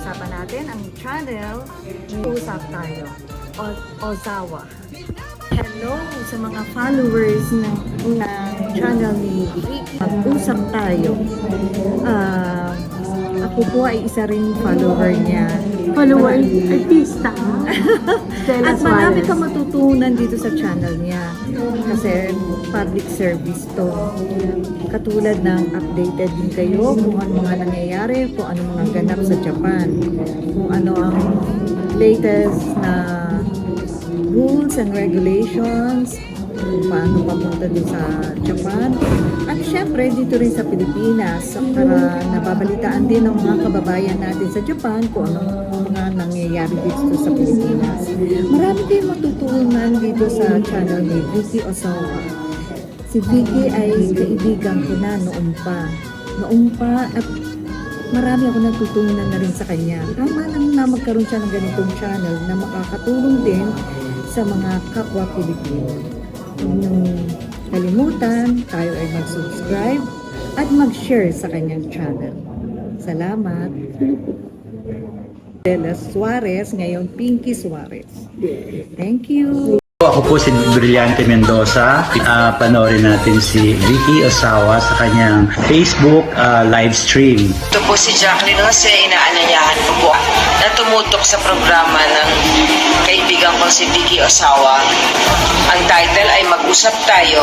Pag-uusapan natin ang channel Usap Tayo Ozawa. Hello sa mga followers ng channel ni Mag-Usap Tayo. Ako po ay isa rin follower niya. Follower, artista. At marami kang matutunan dito sa channel niya. Kasi public service to. Katulad ng updated din kayo kung ano mga nangyayari, kung ano mga ganap sa Japan. Kung ano ang latest na rules and regulations, kung paano papunta din sa Japan. At syempre, dito rin sa Pilipinas, para nababalitaan din ng mga kababayan natin sa Japan kung ano mga nangyayari dito sa Pilipinas. Marami kayong matutunan dito sa channel ni Vicky Ozawa. Si Vicky ay kaibigan ko na noon pa at marami ako natutunan na rin sa kanya. Tama lang na magkaroon siya ng ganitong channel na makakatulong din sa mga kapwa Pilipino. Huwag niyong kalimutan, tayo ay mag-subscribe at mag-share sa kanyang channel. Salamat! Dela Suarez, ngayon Pinky Suarez. Thank you! Ako po si Brillante Mendoza. Panoorin natin si Vicky Ozawa sa kanyang Facebook live stream. Ito po si Jacqueline Jose, inaanyayahan ko po na tumutok sa programa ng kaibigan ko si Vicky Ozawa. Ang title ay Mag-Usap Tayo.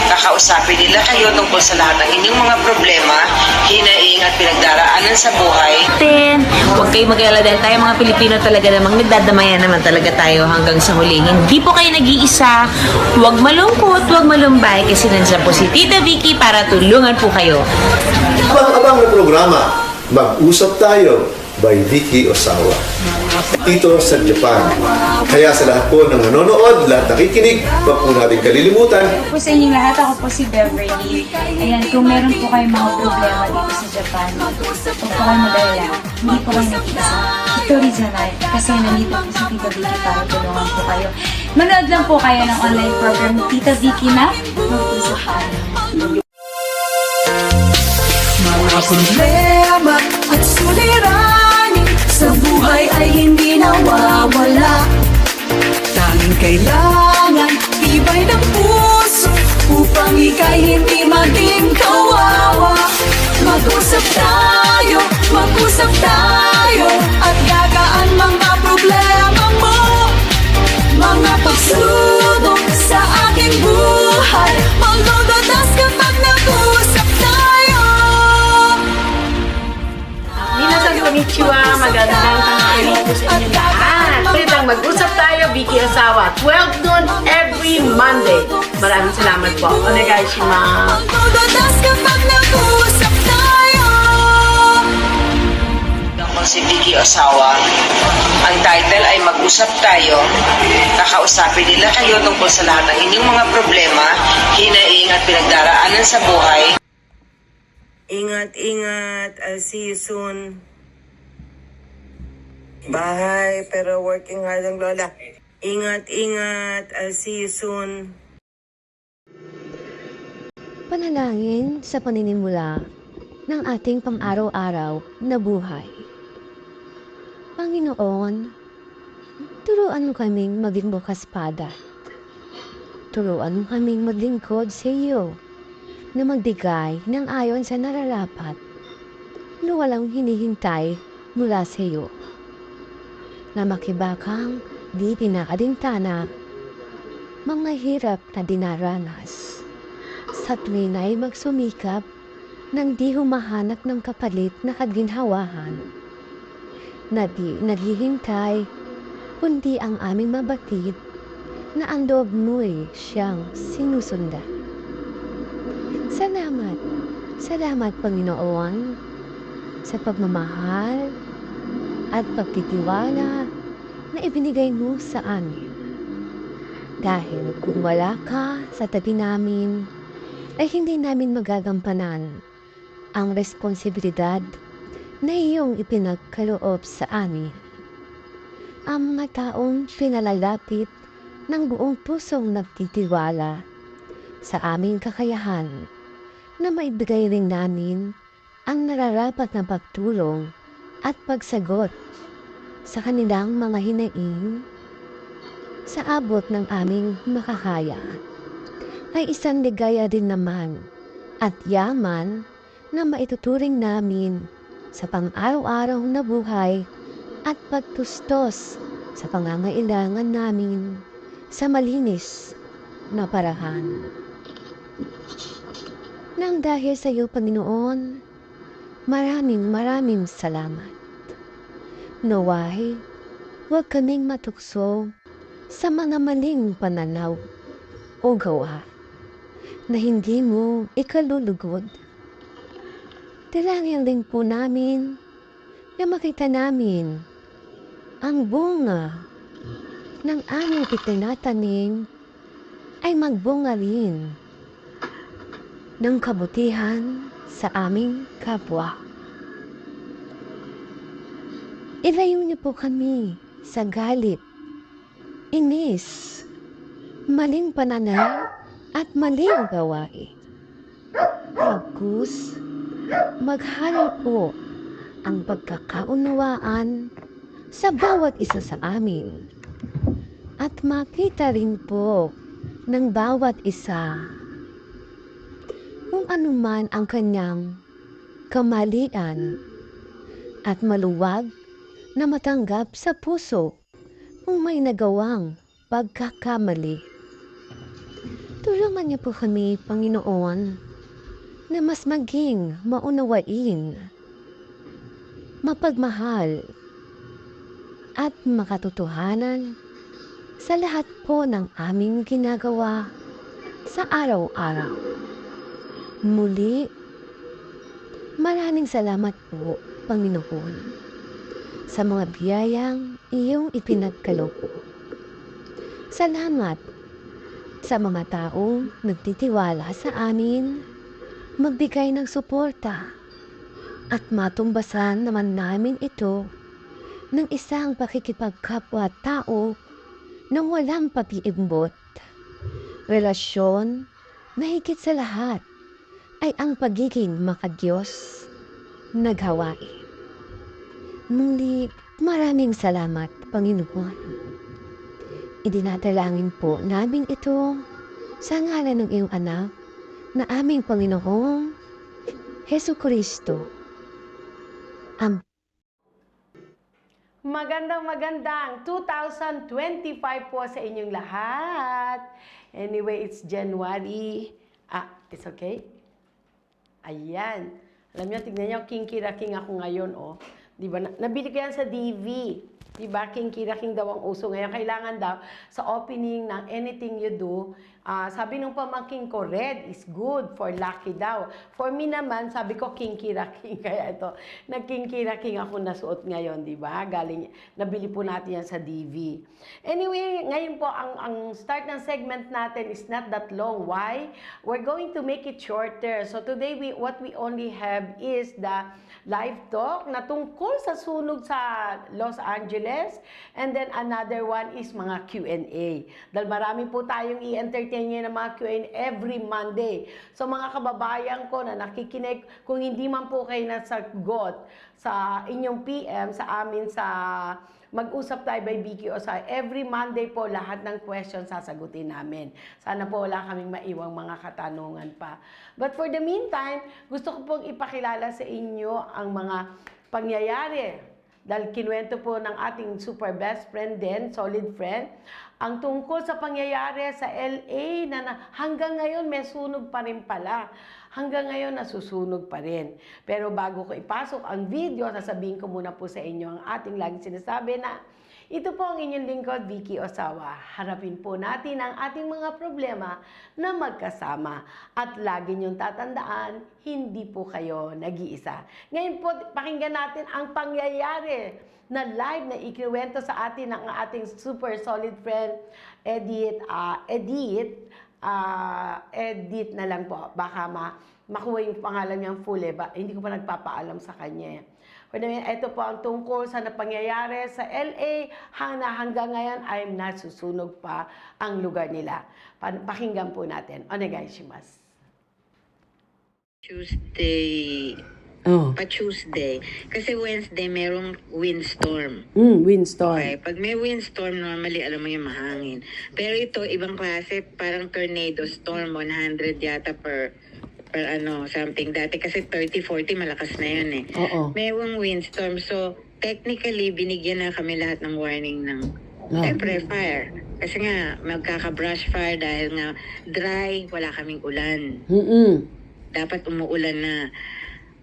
Kakausapin nila kayo tungkol sa lahat ng inyong mga problema, hinaing at pinagdaraanan sa buhay. Huwag kayong mag-alala dahil tayo mga Pilipino talaga namang nagdadamayan naman talaga tayo hanggang sa huli. Hindi po kayo nag-iisa, huwag malungkot, huwag malumbay kasi nandiyan po si Tita Vicky para tulungan po kayo. Abang-abang na programa, Mag-Usap Tayo by Vicky Ozawa. Dito sa Japan. Kaya sa lahat po ng nanonood, lahat nakikinig, wag po natin kalilimutan. Po sa inyong lahat, ako po si Beverly. Ayan, kung meron po kayong mga problema dito sa Japan, huwag po kayo mag-alala. Hindi po kayo nag-iisa. Ito regional. Kasi nandito po si Tita Vicky para tulungan po kayo. Manood lang po kayo ng online program Tita Vicky na Mag-Usap Tayo. Mga problema at suliranin sa buhay ay hindi nawawala. Tanging kailangan tibay ng puso upang ika'y hindi maging kawawa. Mag-usap tayo at gagaan mga problema mo. Mga pagsubok sa aking buhay, magdududas kapag nag-usap tayo. Minasan konnichiwa, magandang tanghali po sa inyo lahat. Ulit ang Mag-Usap Tayo, Vicky Ozawa, 12 noon every Monday. Maraming salamat po. Onegaishimasu. Magdududas kapag nag-usap tayo. Ako si Vicky Ozawa. Ang title ay Mag-Usap Tayo. Kakausapin nila kayo tungkol sa lahat ng inyong mga problema, hinaing at pinagdaraanan sa buhay. Ingat. I'll see you soon. Bahay, pero working hard ang lola. Ingat. I'll see you soon. Panalangin sa paninimula ng ating pang-araw-araw na buhay. Panginoon, turuan mo kaming maging bukas pada. Turuan mo kaming maglingkod sa iyo na magdigay ng ayon sa nararapat na walang hinihintay mula sa iyo. Na makibakang di pinakadintana mga hirap na dinaranas. Sa tuwin ay magsumikap nang di humahanap ng kapalit na kaginhawahan. Na di naghihintay, kundi ang aming mabatid na ang loob mo'y siyang sinusundan. Salamat Panginoon sa pagmamahal at pagtitiwala na ibinigay mo sa amin. Dahil kung wala ka sa tabi namin, ay hindi namin magagampanan ang responsibilidad na iyong ipinagkaloob sa amin. Ang mga taong pinalalapit ng buong pusong nagtitiwala sa aming kakayahan na maibigay rin namin ang nararapat na pagtulong at pagsagot sa kanilang mga hinaing sa abot ng aming makakaya ay isang ligaya din naman at yaman na maituturing namin sa pang-araw-araw na buhay at pagtustos sa pangangailangan namin sa malinis na paraan. Nang dahil sa iyo, Panginoon, maraming salamat. Naway, huwag kaming matukso sa mga maling pananaw o gawa na hindi mo ikalulugod. Dalangin din po namin na makita namin ang bunga ng aming itinatanim ay magbunga rin ng kabutihan sa aming kapwa. Ilayo niyo po kami sa galit, inis, maling pananaw at maling gawain. Pagkus, maghalo po ang pagkakaunawaan sa bawat isa sa amin at makita rin po ng bawat isa kung anuman ang kanyang kamalian at maluwag na matanggap sa puso kung may nagawang pagkakamali. Tulungan niyo po kami, Panginoon, na mas maging maunawain, mapagmahal, at makatotohanan sa lahat po ng aming ginagawa sa araw-araw. Muli, maraming salamat po, Panginoon, sa mga biyayang iyong ipinagkaloob. Salamat sa mga taong nagtitiwala sa amin, magbigay ng suporta, at matumbasan naman namin ito ng isang pakikipagkapwa-tao nang walang papiimbot. Relasyon na higit sa lahat ay ang pagiging makadiyos na gawain. Muli, maraming salamat, Panginoon. Idinadalangin po namin ito sa ngalan ng iyong anak na aming Panginoong Hesukristo. Magandang 2025 po sa inyong lahat. Anyway, it's January. It's okay? Ayan. Alam niyo, tignan niyo, king ako ngayon, oh. Di ba? Nabili ko yan sa DV. Di ba? King daw ang uso ngayon. Kailangan daw sa opening ng Anything You Do, sabi nung pamangking ko, red is good for lucky daw. For me naman, sabi ko, king. Kaya ito, nag-king ako nasuot ngayon, di ba? Galing, nabili po natin yan sa DV. Anyway, ngayon po, ang start ng segment natin is not that long. Why? We're going to make it shorter. So today, what we only have is the live talk na tungkol sa sunog sa Los Angeles. And then another one is mga Q&A. Dahil marami po tayong i-entertain ngayon ng mga Q&A every Monday. So mga kababayan ko na nakikinig, kung hindi man po kayo nasagot sa inyong PM, sa amin sa Mag-usap Tayo by Vicky Osay, every Monday po lahat ng questions sasagutin namin. Sana po wala kaming maiwang mga katanungan pa. But for the meantime, gusto ko pong ipakilala sa inyo ang mga pangyayari. Dahil kinuwento po ng ating super best friend din, solid friend, ang tungkol sa pangyayari sa LA na hanggang ngayon may sunog pa rin pala. Hanggang ngayon nasusunog pa rin. Pero bago ko ipasok ang video, sasabihin ko muna po sa inyo ang ating laging sinasabi na ito po ang inyong lingkod, Vicky Osawa. Harapin po natin ang ating mga problema na magkasama. At lagi niyong tatandaan, hindi po kayo nag-iisa. Ngayon po, pakinggan natin ang pangyayari na live na ikinuwento sa atin ng ating super solid friend, Edith na lang po. Baka makuha yung pangalan niyang full hindi ko pa nagpapaalam sa kanya. Pero ito po ang tungkol sa napangyayari sa LA hanggang ngayon ay nasusunog pa ang lugar nila. Pakinggan po natin. Onegai shimasu. Tuesday Oh. pa Tuesday. Kasi Wednesday merong windstorm. Windstorm. Okay, pag may windstorm, normally alam mo yung mahangin. Pero ito, ibang klase, parang tornado storm, 100 yata per something. Dati kasi 30, 40, malakas na yun eh. Oo. Mayroong windstorm. So, technically, binigyan na kami lahat ng warning ng siyempre, fire. Kasi nga, magkaka-brush fire dahil nga dry, wala kaming ulan. Dapat umuulan na.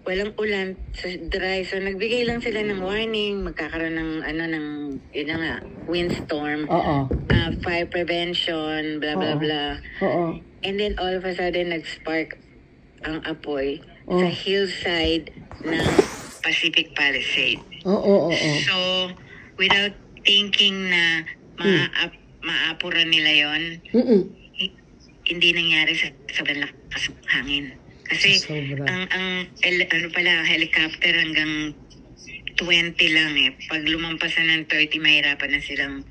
Walang ulan, so dry. So, nagbigay lang sila ng warning, magkakaroon ng, yun na nga, windstorm, fire prevention, blah, blah, blah. And then, all of a sudden, nag-spark ang apoy sa hillside ng Pacific Palisade. So, without thinking na maapuran nila yon, hindi nangyari sa sobrang lakas ng hangin. Kasi helicopter hanggang 20 lang eh. Pag lumampasan ng 30, mahirapan na silang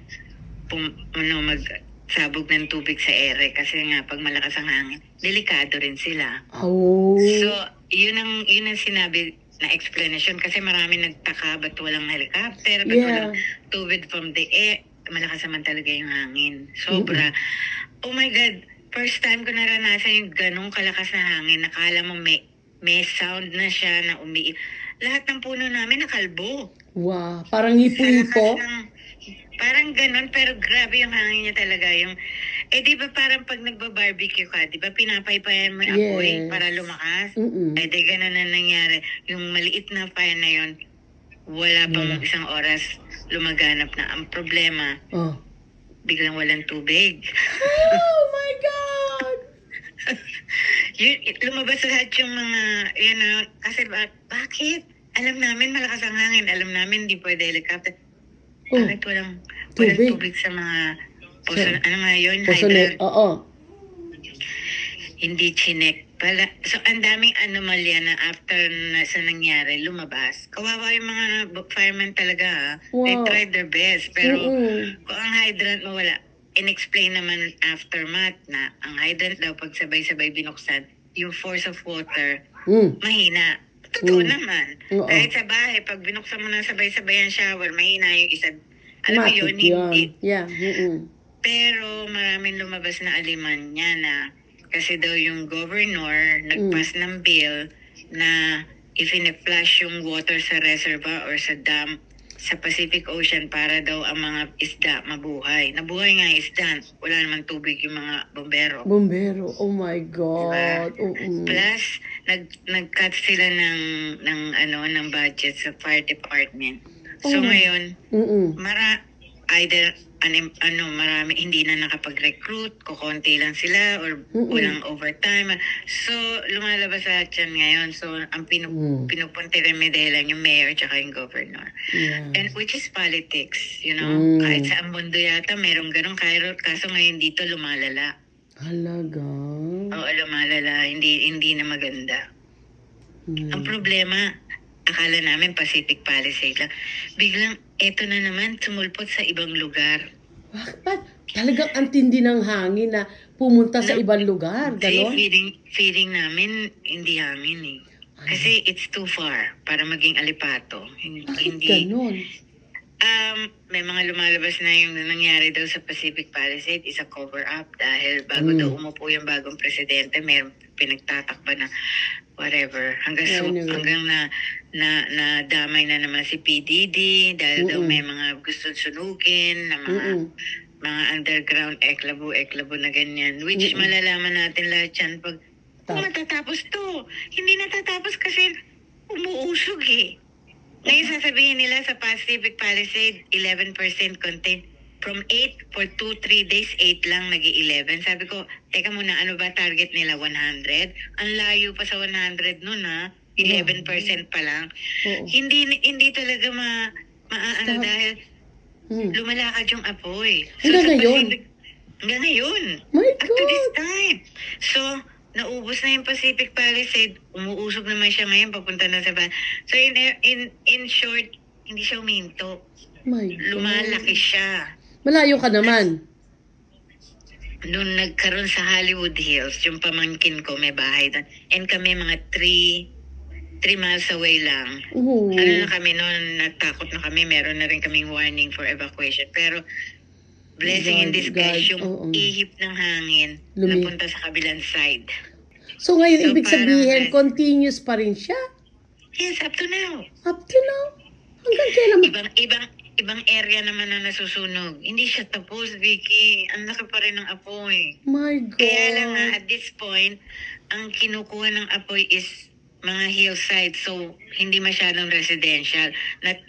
magsabog ng tubig sa ere. Kasi nga, pag malakas ang hangin, delikado rin sila. So, yun ang sinabi na explanation. Kasi marami nagtaka, ba't walang helicopter, ba't walang tubig from the air. Malakas naman talaga yung hangin. Sobra. Oh my God, first time ko naranasan yung ganong kalakas na hangin. Nakala mo may sound na siya na umiit. Lahat ng puno namin nakalbo. Wow, parang hipo-hipo. Parang ganon, pero grabe yung hangin niya talaga. Di ba parang pag nagba-barbecue ka, di ba pinapaypayan mo yung apoy para lumakas? Di ganon na nangyari. Yung maliit na fire na yun, wala pang isang oras lumaganap na. Ang problema, biglang walang tubig. Oh my God! Lumabas lahat yung mga, kasi bakit? Alam namin malakas ang hangin. Alam namin di pwede helicopter. Bakit walang tubig sa mga poso, hydrant? Hindi chinek pala. So, ang daming anomalya na after sa nangyari, lumabas. Kawawa yung mga firemen talaga, ha? They tried their best. Pero kung ang hydrant mo wala, in-explain naman aftermath na ang hydrant daw pag sabay-sabay binuksan, yung force of water, mahina. Totoo naman. Kahit sa bahay, pag binuksan mo ng sabay-sabay ang shower, mahina yung isa. Alam mo yun, hindi. Pero maraming lumabas na aliman niya na kasi daw yung governor nagpass ng bill na if in-flush yung water sa reservoir or sa dam sa Pacific Ocean para daw ang mga isda mabuhay. Nabuhay nga yung isda. Wala naman tubig yung mga bombero. Oh my God. Diba? Plus, nag-cut sila ng budget sa fire department. So ngayon, marami hindi na nakapag-recruit, kukonti lang sila or walang overtime. So, lumalabas lahat yan ngayon. So, ang pinupunti remedy lang yung mayor tsaka yung governor. And which is politics, Kahit sa mundo yata, merong ganun. Kaso ngayon dito, lumalala. Halaga? Oo, lumalala. Hindi na maganda. Ang problema, akala namin Pacific Palisade lang. Biglang, eto na naman, sumulpot sa ibang lugar. Bakit? Talagang antindi ng hangin na pumunta sa ibang lugar, gano'n? Feeling namin, hindi hangin eh. Kasi it's too far para maging alipato. Hindi Gano'n? May mga lumalabas na yung nangyari daw sa Pacific Palisade is a cover-up dahil bago daw umupo yung bagong presidente, may pinagtatakba na whatever. Hanggang na damay na naman si PDD dahil daw may mga gusto sunugin na mga underground eklabo na ganyan. Which malalaman natin lahat yan pag matatapos to. Hindi natatapos kasi umuusog eh. Ngayon sasabihin nila sa Pacific Palisade, 11% content. From 8 for 2-3 days, 8 lang, nag-11. Sabi ko, teka muna, ano ba target nila? 100? Ang layo pa sa 100 nun, ha? 11% pa lang. Hindi talaga maano dahil lumalakad yung apoy. So, Hanggang ngayon. My Up to this God! time. So, naubos na yung Pacific Palisade. Umuusog naman siya ngayon, papunta na sa bahay. So, in short, hindi siya uminto. My God. Lumalaki siya. Malayo ka naman. Noon nagkaroon sa Hollywood Hills, yung pamangkin ko may bahay doon. And kami mga 3 3 miles away lang. Mhm. Ano na kami noon, natakot na kami, meron na rin kaming warning for evacuation. Pero blessing in disguise, yung oo. ihip ng hangin Lumi- napunta sa kabilang side. So ngayon, So, ibig parang sabihin, bless- continuous pa rin siya? Yes, up to now. Up to now? Hanggang kailan? Ibang area naman na nasusunog. Hindi siya tapos, Vicky. Ang laki pa rin ng apoy. My God. Kaya lang nga, at this point, ang kinukuha ng apoy is mga hillside. So, hindi masyadong residential.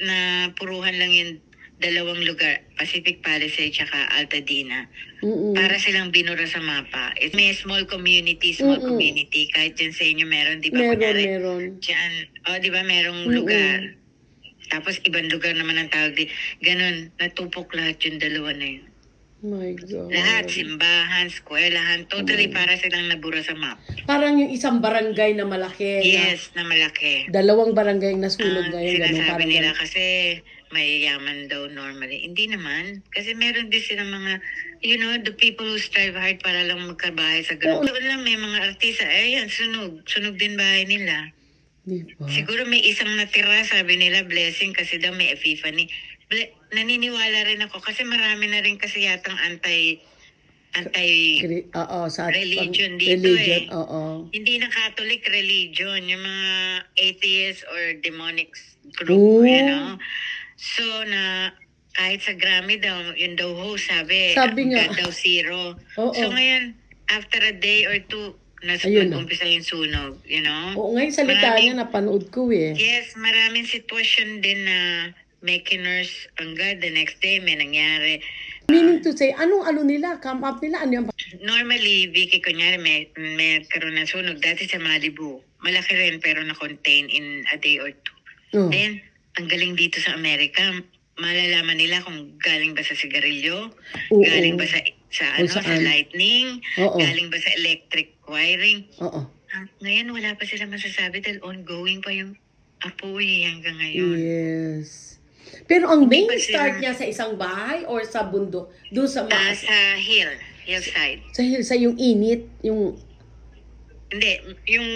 Na puruhan lang yung 2 lugar, Pacific Palisades at Altadena. Mm-mm. Para silang binura sa mapa. May small community. Kahit dyan sa inyo meron, di ba? Meron. Diyan, di ba merong lugar. Tapos ibang lugar naman ang tawag di. Ganon, natupok lahat yung 2 na yun. My God. Lahat, simbahan, eskwelahan, totally para silang nabura sa map. Parang yung isang barangay na malaki. Yes, na malaki. 2 barangay ang nasunog Ang ngayon. Ganun, sinasabi parang nila ganun. kasi mayayaman daw normally. Hindi naman. Kasi meron din silang mga, the people who strive hard para lang magkabahay sa ganun. Doon lang may mga artista, ayan, sunog. Sunog din bahay nila. Di ba? Siguro may isang natira, sabi nila, blessing, kasi daw may epiphany. Naniniwala rin ako kasi marami na rin kasi yatang Oo, sa religion dito religion, eh. oo. Hindi na Catholic religion, yung mga atheist or demonic group, Oh. So, kahit sa Grammy daw, yung daw host, sabi nga. God daw zero. Oo. So, ngayon, after a day or two, Ayun na. nag-umpisa yung sunog, Oo, ngayon salita Maraming- niya, napanood ko eh. Yes, maraming sitwasyon din na may kinurse ang God. The next day, may nangyari. Meaning to say, anong nila? Come up nila? Ano yung... Normally, Vicky, kunyari, may karoon ng sunog. Dati sa Malibu, malaki rin pero na-contain in a day or 2. Oh. Then, ang galing dito sa Amerika, malalaman nila kung galing ba sa sigarilyo, Oo. galing ba sa Kung sa saan. lightning, Oo. galing ba sa electric wiring. Oo. Ngayon, wala pa sila masasabi dahil ongoing pa yung apoy hanggang ngayon. Yes. Pero ang Hindi main pa sila- start niya sa isang bahay or sa bundok? Doon sa Sa hillside. sa yung init, yung... Hindi, yung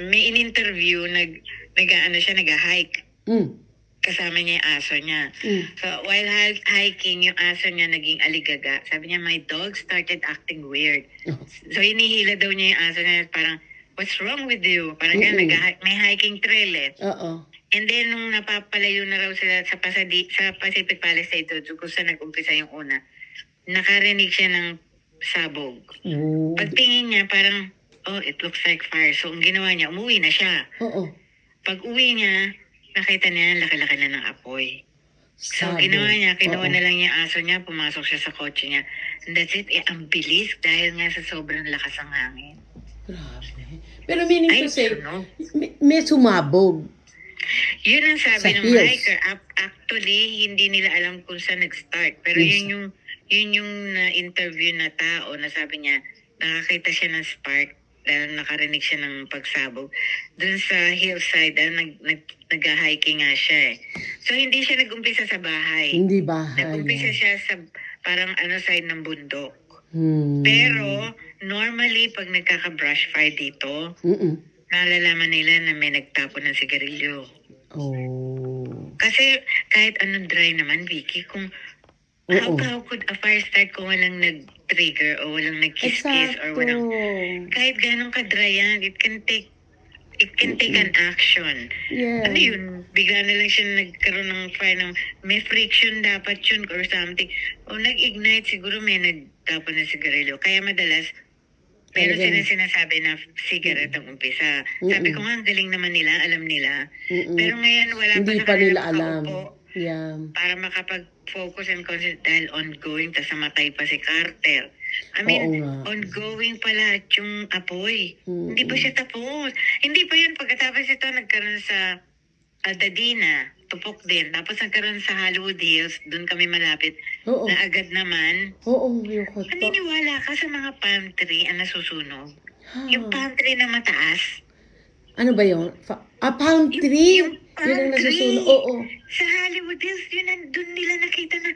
may in-interview, nag-hike. Mm. Kasama niya yung aso niya. Mm. So, while hiking, yung aso niya naging aligaga. Sabi niya, my dog started acting weird. Oh. So, hinihila daw niya yung aso niya. Parang, what's wrong with you? Parang ganun, may hiking trail eh. Oo. And then, nung napapalayo na raw sila sa Pacific Palisades, kung saan nag-umpisa yung una, nakarinig siya ng sabog. Oo. Pagtingin niya, parang, it looks like fire. So, ang ginawa niya, umuwi na siya. Oo. Pag uwi niya, nakita niya, laki-laki na ng apoy. So, Sabog. ginawa niya, kinuha Oo. na lang yung aso niya, pumasok siya sa kotse niya. And that's it. Ang bilis dahil nga sa sobrang lakas ng hangin. Grabe. Pero meaning Ay, to say, sunog. may sumabog. Yun ang Sa sabi ng hills. hiker. Actually, hindi nila alam kung saan nag-start. Pero Yes. yun yung na-interview na tao na sabi niya, nakakita siya ng spark dahil nakarinig siya ng pagsabog. Doon sa hillside, dahil nag-hiking nga siya eh. So, hindi siya nag-umpisa sa bahay. Hindi bahay. Nag-umpisa siya sa parang side ng bundok. Hmm. Pero, normally, pag nagkaka-brush fire dito, Mm-mm. nalalaman nila na may nagtapon ng sigarilyo. Oh. Kasi kahit anong dry naman, Vicky, kung how could a fire start kung walang nag-trigger o walang nag-kiss-kiss or walang... Kahit ganong ka-dry yan, it can take an action. Yeah. Ano yun? Bigla na lang siya nagkaroon ng fire ng may friction dapat yun or something. O nag-ignite, siguro may nagtapon ng sigarilyo. Kaya madalas, meron Talaga. sinasabi na cigarette ang umpisa. Sabi ko nga, ang galing naman nila, alam nila. Mm-mm. Pero ngayon, wala Hindi pa pa sa kanila nila alam. makaupo Yeah. para makapag-focus and concentrate dahil ongoing, tas namatay pa si Carter. I mean, Oo nga. ongoing pa lahat yung apoy. Mm-mm. Hindi pa siya tapos. Hindi pa yan. Pagkatapos ito, nagkaroon sa Altadena, tupok din. Tapos nagkaroon sa Hollywood Hills, doon kami malapit, Oo. na agad naman. Oo, yung hot dog. Maniniwala ka sa mga palm tree ang nasusunog? Ah. Yung palm tree na mataas? Ano ba yun? Palm tree? Yung palm Yun ang tree. nasusunog. Oo. Sa Hollywood Hills, doon nila nakita na,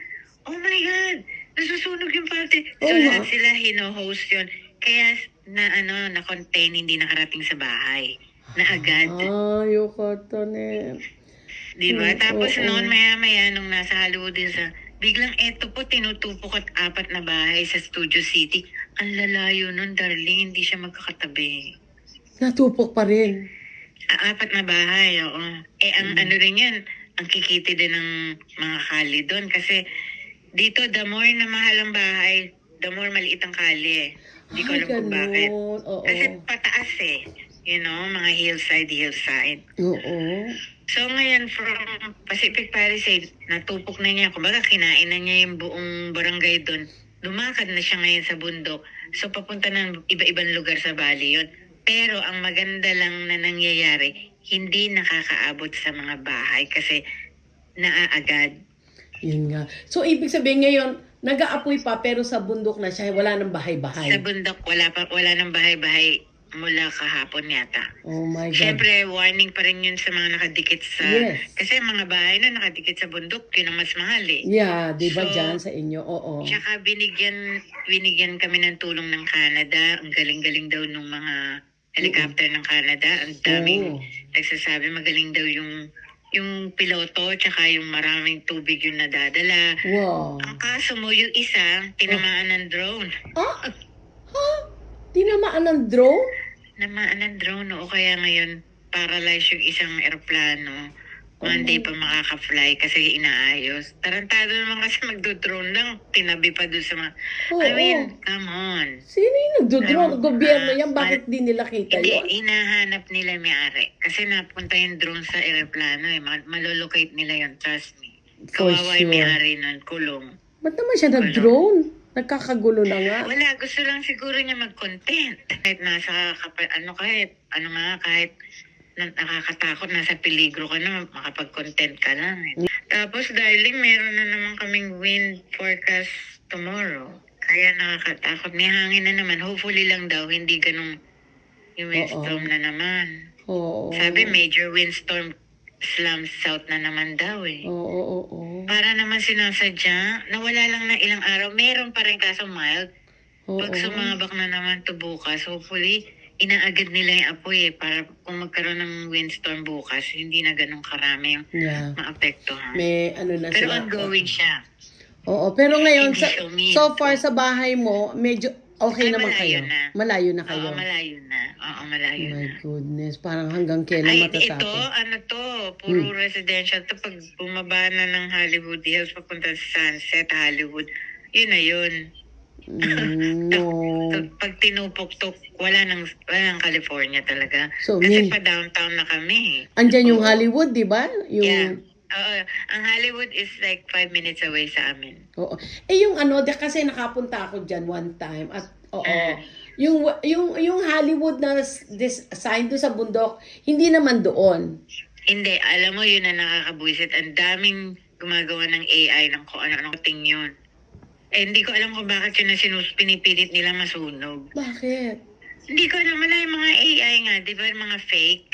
oh my God, nasusunog yung palm tree. So Oo nga. lahat sila hino-host yun. Kaya na contain, hindi nakarating sa bahay. na agad. Ayoko to, ne. Di ba? Tapos oo. noon, maya-maya, nung nasa Hollywood sa biglang eto po, tinutupok at 4 na bahay sa Studio City. Ang lalayo nun, darling, hindi siya magkakatabi. Natupok pa rin. 4 na bahay, oo. Ang ano rin yan, ang kikiti din ng mga kali doon. Kasi dito, the more na mahal ang bahay, the more maliit ang kali. Hindi ko alam kung bakit. Oo. Kasi pataas eh. You know, mga hillside. Oo. So ngayon, from Pacific Palisades, natupok na niya. Kumbaga, kinain na niya yung buong barangay doon. Lumakad na siya ngayon sa bundok. So papunta ng iba-ibang lugar sa Bali yun. Pero ang maganda lang na nangyayari, hindi nakakaabot sa mga bahay kasi naaagad. Yun nga. So, ibig sabihin ngayon, nag-aapoy pa pero sa bundok na siya, wala nang bahay-bahay. Sa bundok, wala nang bahay-bahay mula kahapon yata. Oh my God. Siyempre, warning pa rin yun sa mga nakadikit sa... Yes. Kasi mga bahay na nakadikit sa bundok, yun ang mas mahal eh. Yeah, di ba So, dyan sa inyo? Oo. Tsaka binigyan kami ng tulong ng Canada. Ang galing-galing daw nung mga helicopter ng Canada. Ang daming nagsasabi magaling daw yung piloto, tsaka yung maraming tubig yung nadadala. Wow. Ang kaso mo, yung isa, tinamaan ng drone. Ah? Ha? Tinamaan ng drone? Namaan ng drone, o kaya ngayon, paralyzed yung isang eroplano. Monday pa makaka-fly kasi inaayos. Tarantado naman kasi magdo-drone lang. Tinabi pa doon sa mga... I mean, come on. Sino yung nagdo-drone? Alam mo, Gobyerno yan, bakit di nila kita Hindi, yun? hinahanap nila may-ari. Kasi napunta yung drone sa eroplano eh. Malolocate nila yun, trust me. For Kawawa sure. yung may-ari nun, kulong. Ba't naman siya nag-drone? Nagkakagulo na nga. Wala, gusto lang siguro niya mag-content. Kahit kahit nakakatakot, nasa peligro ka na, makapag-content ka lang. Eh. Tapos, darling, meron na naman kaming wind forecast tomorrow. Kaya nakakatakot. May hangin na naman. Hopefully lang daw, hindi ganun yung windstorm na naman. Oo. Sabi, major windstorm slums south na naman daw eh. Oo. Para naman sinasadya, nawala lang na ilang araw. Meron pa rin kaso mild. Pag sumabak na naman to bukas, hopefully, inaagad nila yung apoy eh. Para kung magkaroon ng windstorm bukas, hindi na ganun karami yung maapektuhan. May ano na Pero sila. ongoing siya. Oo, pero ngayon, Hindi siya umiinit. so far sa bahay mo, medyo okay naman malayo kayo. na. Malayo na kayo. Oo, malayo na. Oh na. my goodness, parang hanggang kailan Ay, matatapos? ito, puro residential to. Pag bumaba na ng Hollywood Hills, papunta sa Sunset, Hollywood, yun na yun. No. Pag tinupok-tok, wala nang California talaga. So, Kasi pa downtown na kami. Andyan yung Hollywood, di ba? Yung... Yeah. Oo. Ang Hollywood is like 5 minutes away sa amin. Oo. Yung kasi nakapunta ako dyan one time at yung Hollywood na sign doon sa bundok, hindi naman doon. Hindi, alam mo yun na nakakabuisit. Ang daming gumagawa ng AI ng kung ano-ano ting yun. Hindi ko alam kung bakit yun na pinipilit nila masunog. Bakit? Hindi ko alam. Wala yung mga AI nga, di ba? Mga fake.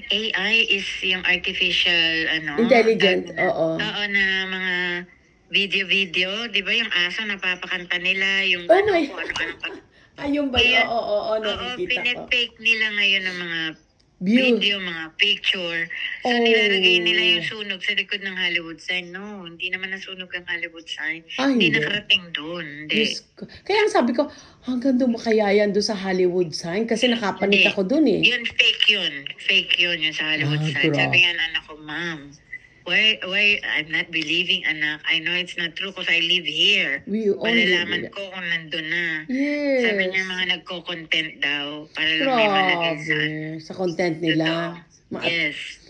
AI is yung artificial, Intelligent, oo. Oo, na mga video, di ba? Yung aso, napapakanta nila, yung Oh my kung ano-ano. Ayun ba? Ayan. Oo, Oo, nakikita ko. pinag-fake nila ngayon ng mga View. video, mga picture. So, nilalagay nila yung sunog sa likod ng Hollywood sign. No, hindi naman nasunog ang Hollywood sign. Hindi nakarating doon. Hindi. Diyos ko. Kaya ang sabi ko, hanggang doon makaya yan doon sa Hollywood sign kasi nakapanik Hindi. ako doon eh. Yun, fake yun. Fake yun yung sa Hollywood sign. grabe. Sabi nga ng anak ko, Ma'am, why, I'm not believing, anak. I know it's not true because I live here. Malalaman ko kung nandun na. Yes. Sabi niya mga nagko-content daw para lang may malagay sa Sa content nila. Yes.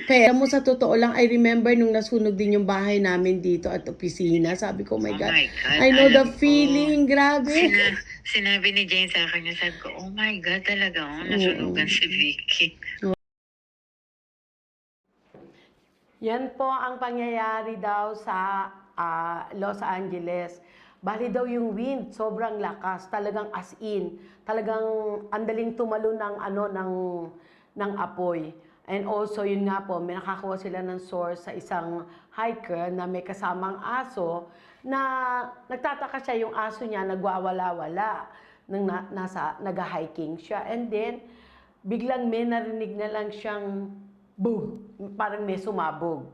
Pero mo sa totoo lang, I remember nung nasunog din yung bahay namin dito at opisina. Sabi ko, oh my God, I know the alam ko. feeling. Grabe. Sinabi ni Jane sa akin, sabi ko, oh my God, talaga, nasunugan si Vicky. Yan po ang pangyayari daw sa Los Angeles. Bali daw yung wind, sobrang lakas, talagang as in, talagang andaling tumalo ng apoy. And also, yun nga po, may nakakuha sila ng source sa isang hiker na may kasamang aso na nagtataka siya yung aso niya, nagwawala-wala nang nag-hiking siya. And then, biglang may narinig na lang siyang boom, parang may sumabog.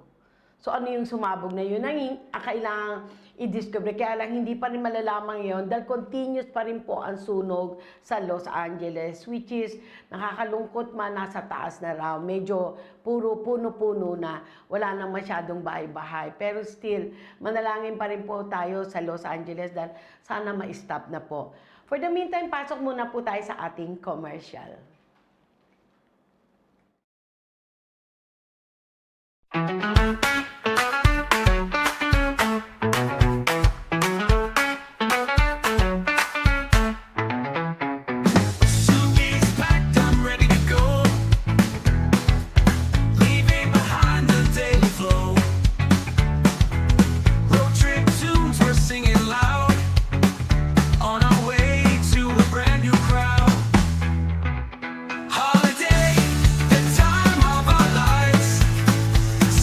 So ano yung sumabog na yun? Ang kailangan i-discover. Kaya lang hindi pa rin malalaman yun dahil continuous pa rin po ang sunog sa Los Angeles, which is nakakalungkot man, nasa taas na raw. Medyo puro puno-puno na, wala nang masyadong bahay-bahay. Pero still, manalangin pa rin po tayo sa Los Angeles dahil sana ma-stop na po. For the meantime, pasok muna po tayo sa ating commercial.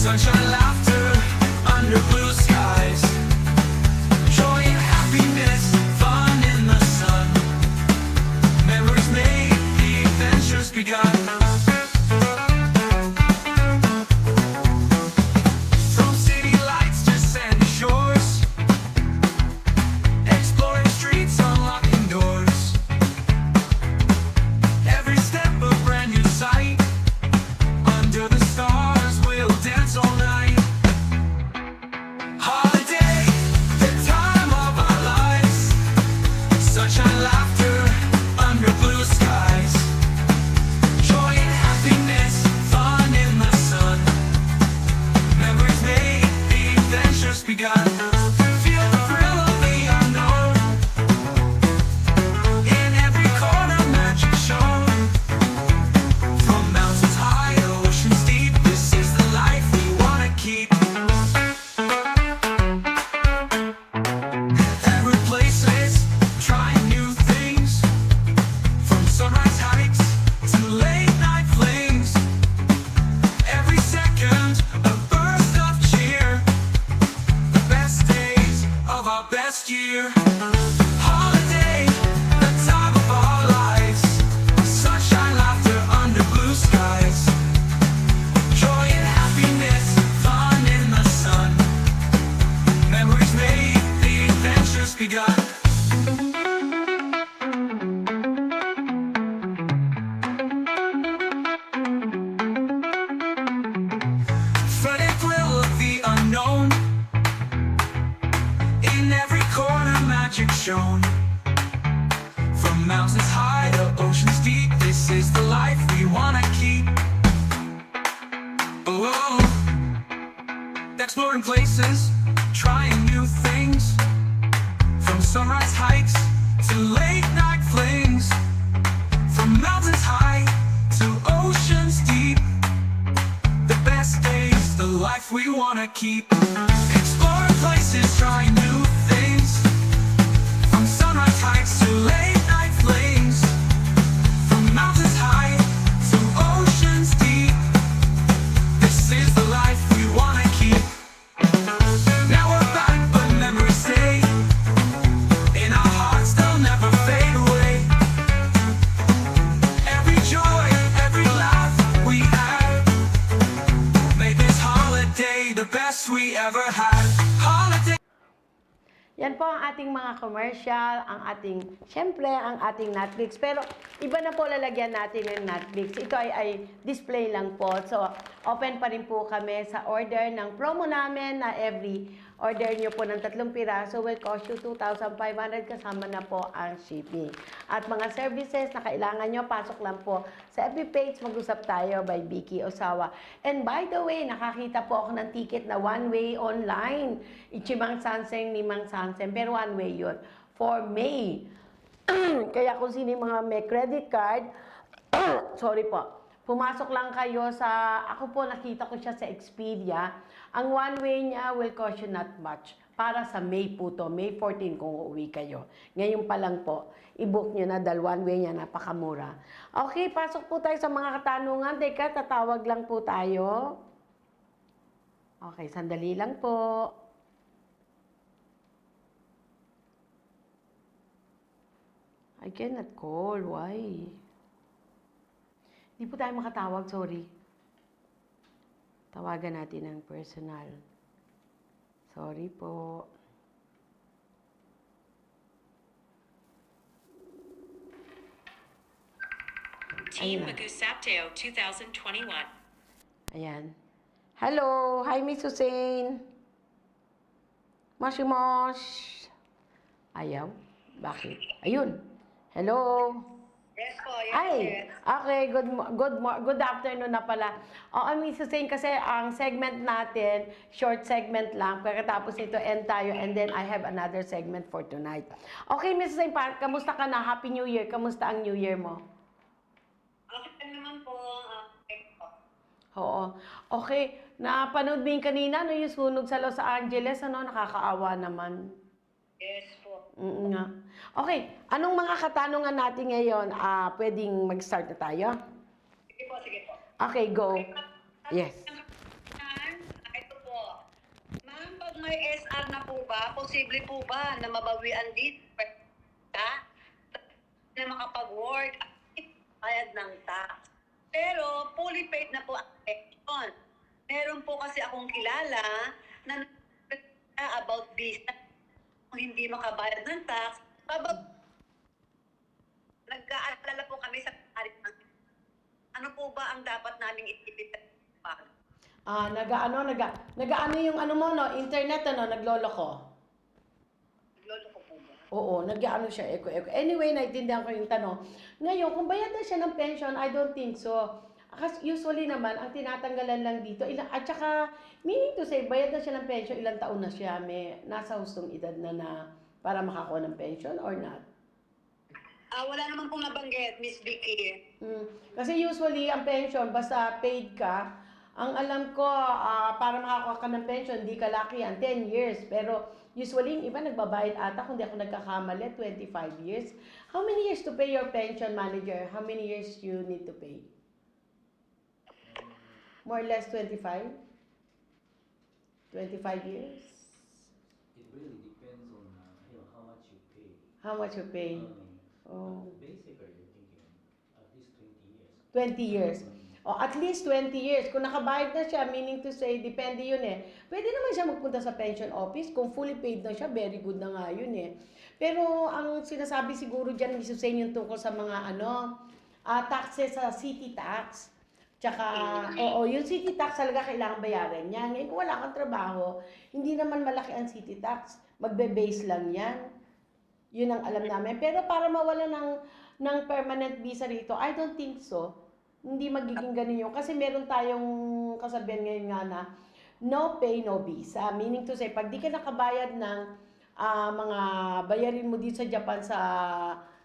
Sunshine, laughter, under blue skies. Joy and happiness, fun in the sun. Memories made, the adventures begun. From city lights to sandy shores, exploring streets, unlocking doors. Every step a brand new sight. Under the stars, we'll dance all night. Holiday, the time of our lives. Sunshine, laughter, under blue skies. Joy and happiness, fun in the sun. Memories made, the adventures begun. Feel the thrill of the unknown. In every corner, magic shown. From mountains high to oceans deep, this is the life we wanna keep. Every places, trying new things. From sunrise hikes to late night flings. Every second, a burst of cheer. The best days of our best year. Holiday, the time of our lives. Sunshine, laughter, under blue skies. Joy and happiness, fun in the sun. Memories made, the adventures begun. Frantic thrill of the unknown. In every corner, magic shown. From mountains high to oceans deep, this is the life we wanna keep. Oh, exploring places, trying new things. From sunrise hikes to late night flings. From mountains high to oceans deep. The best days, the life we wanna keep. Exploring places, trying new things. From sunrise hikes to late night flings. From mountains high to oceans deep. This is the life we wanna keep. Now we're back, but memories stay. In our hearts, they'll never fade away. Every joy, every laugh we had. Made this holiday the best we ever had. Holiday. Yan po ang ating mga commercial, ang ating, syempre, ang ating Netflix. Pero iba na po lalagyan natin ng Netflix. Ito ay display lang po. So, open pa rin po kami sa order ng promo namin na every order nyo po ng 3 piraso will cost you 2,500 kasama na po ang shipping. At mga services na kailangan nyo, pasok lang po sa FB page, Mag-usap Tayo by Vicky Osawa. And by the way, nakakita po ako ng ticket na one-way online. Ichimang Sanseng ni Mang Sanseng, pero one-way yun. For May. Kaya kung sino yung mga may credit card, sorry po, pumasok lang kayo sa, ako po nakita ko siya sa Expedia. Ang one-way niya will cost you not much. Para sa May po to, May 14 kung uuwi kayo. Ngayon pa lang po, i-book nyo na dahil one-way niya napakamura. Okay, pasok po tayo sa mga katanungan. Teka, tatawag lang po tayo. Okay, sandali lang po. I cannot call. Why? Hindi po tayo makatawag, sorry. Tawagan natin ng personal. Sorry po. Team Ayun na. Magusapteo 2021. Ayan. Hello! Hi, Miss Hussein! Mosh! Ayaw? Bakit? Ayun! Hello! Yes po, Ay! Okay, good afternoon na pala. Oo, Miss Hussein, kasi ang segment natin, short segment lang. Pagkatapos nito, end tayo, and then I have another segment for tonight. Okay, Miss Hussein, kamusta ka na? Happy New Year! Kamusta ang New Year mo? Okay naman po. Okay po. Oo. Okay. Napanood mo yung kanina, no, yung sunog sa Los Angeles, ano, nakakaawa naman. Yes po. Nga. Okay. Anong mga katanungan natin ngayon? Pwedeng mag-start na tayo? Sige po, sige po. Okay, go. Yes. Ito po. Ma'am, pag may SR na po ba, posible po ba na mabawian dito na makapag-work at bayad ng tax? Pero fully paid na po ang pension. Meron po kasi akong kilala na about this kung hindi makabayad ng tax, nag-aalala po kami sa ano po ba ang dapat naming itipid? Nag-ano yung ano mo, no? Internet, ano? Nagloloko. Lolo ko po ba? Oo, nag-ano siya, eko. Anyway, naintindihan ko yung tanong. Ngayon, kung bayad na siya ng pension, I don't think so. Kasi usually naman, ang tinatanggalan lang dito, at saka, meaning to say, bayad na siya ng pension, ilang taon na siya, may nasa hustong edad na para makakuha ng pension or not? Wala naman pong nabanggit, Miss Vicky. Kasi usually, ang pension, basta paid ka, ang alam ko, para makakuha ka ng pension, di ka lucky yan, 10 years. Pero usually, yung iba nagbabayad ata, kung di ako nagkakamali, 25 years. How many years to pay your pension, manager? How many years you need to pay? More or less 25? 25 years? It really depends on how much you pay. How much you pay? Basically, you're thinking at least 20 years. 20 years. O, at least 20 years. Kung nakabayad na siya, meaning to say, depende yun eh. Pwede naman siya magpunta sa pension office. Kung fully paid na siya, very good na nga yun eh. Pero ang sinasabi siguro dyan, Miss Hussein, yung tungkol sa mga taxes sa city tax. Tsaka, yung city tax talaga kailangan bayaran yan. Ngayon, kung wala kang trabaho, hindi naman malaki ang city tax. Magbe-base lang yan. Yun ang alam namin. Pero para mawala ng permanent visa rito, I don't think so. Hindi magiging ganun yun. Kasi meron tayong kasabihan ngayon nga na no pay, no visa. Meaning to say, pag di ka nakabayad ng mga bayarin mo dito sa Japan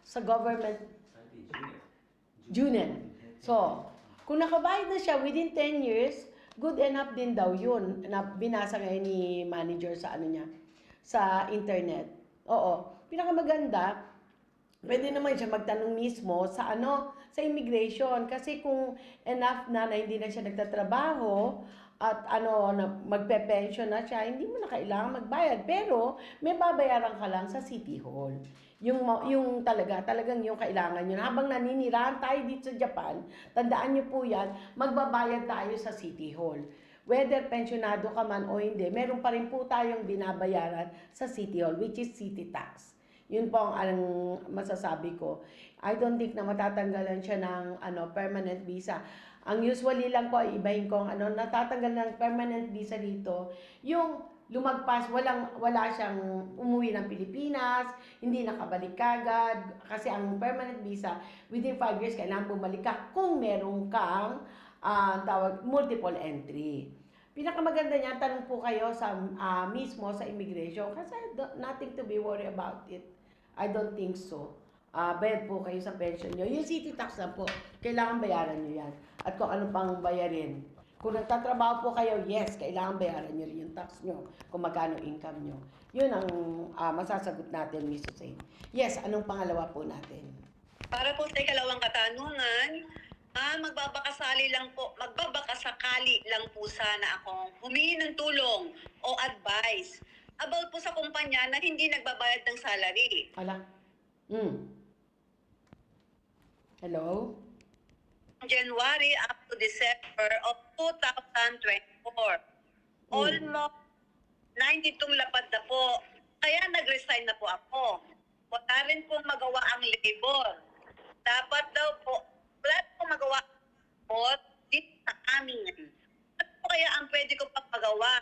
sa government, Junen. So, kung nakabayad na siya within 10 years, good enough din daw yun. Na binasa ngayon ni manager sa sa internet. Oo. Pinakamaganda, pwede naman siya magtanong mismo sa immigration. Kasi kung enough na hindi na siya nagtatrabaho at magpe-pension na siya, hindi mo na kailangan magbayad. Pero may babayaran ka lang sa City Hall. Yung talagang yung kailangan yun. Habang naninirahan tayo dito sa Japan, tandaan niyo po yan, magbabayad tayo sa City Hall. Whether pensionado ka man o hindi, meron pa rin po tayong binabayaran sa City Hall, which is city tax. Yun po ang masasabi ko. I don't think na matatanggalan siya ng permanent visa. Ang usually lang po, ibahin ko natatanggal ng permanent visa dito, yung lumagpas, wala siyang umuwi ng Pilipinas, hindi nakabalik kagad, kasi ang permanent visa, within 5 years, kailangan bumalik ka kung meron kang multiple entry. Pinakamaganda niya, tanong po kayo sa mismo sa immigration, kasi nothing to be worried about it. I don't think so. Bayad po kayo sa pension nyo. Yung city tax na po, kailangan bayaran nyo yan. At kung ano pang bayarin. Kung nagtatrabaho po kayo, yes, kailangan bayaran nyo rin yung tax nyo. Kung magkano income nyo. Yun ang masasagot natin, Miss Hussein. Yes, anong pangalawa po natin? Para po sa ikalawang katanungan, magbabakasakali lang po sana akong humingi ng tulong o advice about po sa kumpanya na hindi nagbabayad ng salary. Hello? January up to December of 2024. Almost 92 lapad na po. Kaya nag-resign na po ako. Wala rin pong magawa ang labor. Dapat daw po, wala pong magawa po dito sa amin. Ano po kaya ang pwede ko pa magawa?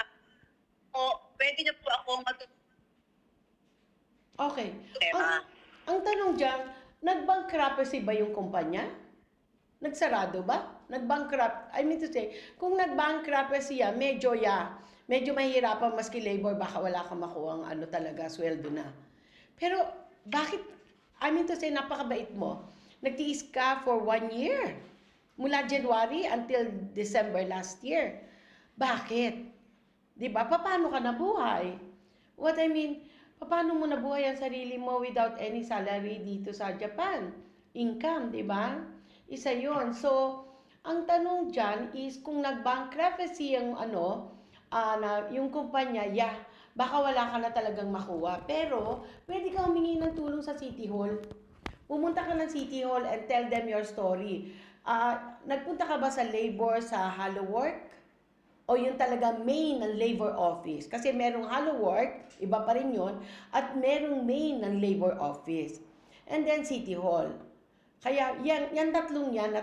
O pwede niyo po ako Okay. Ang tanong dyan, nag-bankruptcy ba yung kumpanya? Nagsarado ba? Nag-bankrupt, I mean to say, kung nag-bankruptcy yan, medyo mahirapan maski labor, baka wala kang makuha ang talaga, sweldo na. Pero, bakit, I mean to say, napakabait mo. Nagtiis ka for 1 year. Mula January until December last year. Bakit? Di ba? Paano ka nabuhay? What I mean, paano mo nabuhay ang sarili mo without any salary dito sa Japan? Income, di ba? Isa yon. So, ang tanong dyan is kung nag-bankruptcy yung yung kumpanya, baka wala ka na talagang makuha. Pero, pwede ka humingi ng tulong sa City Hall. Pumunta ka ng City Hall and tell them your story. Nagpunta ka ba sa labor, sa Hello Work? O yung talaga main ng labor office? Kasi merong Hello Work, iba pa rin yun, at merong main ng labor office. And then City Hall. Kaya yan tatlong yan,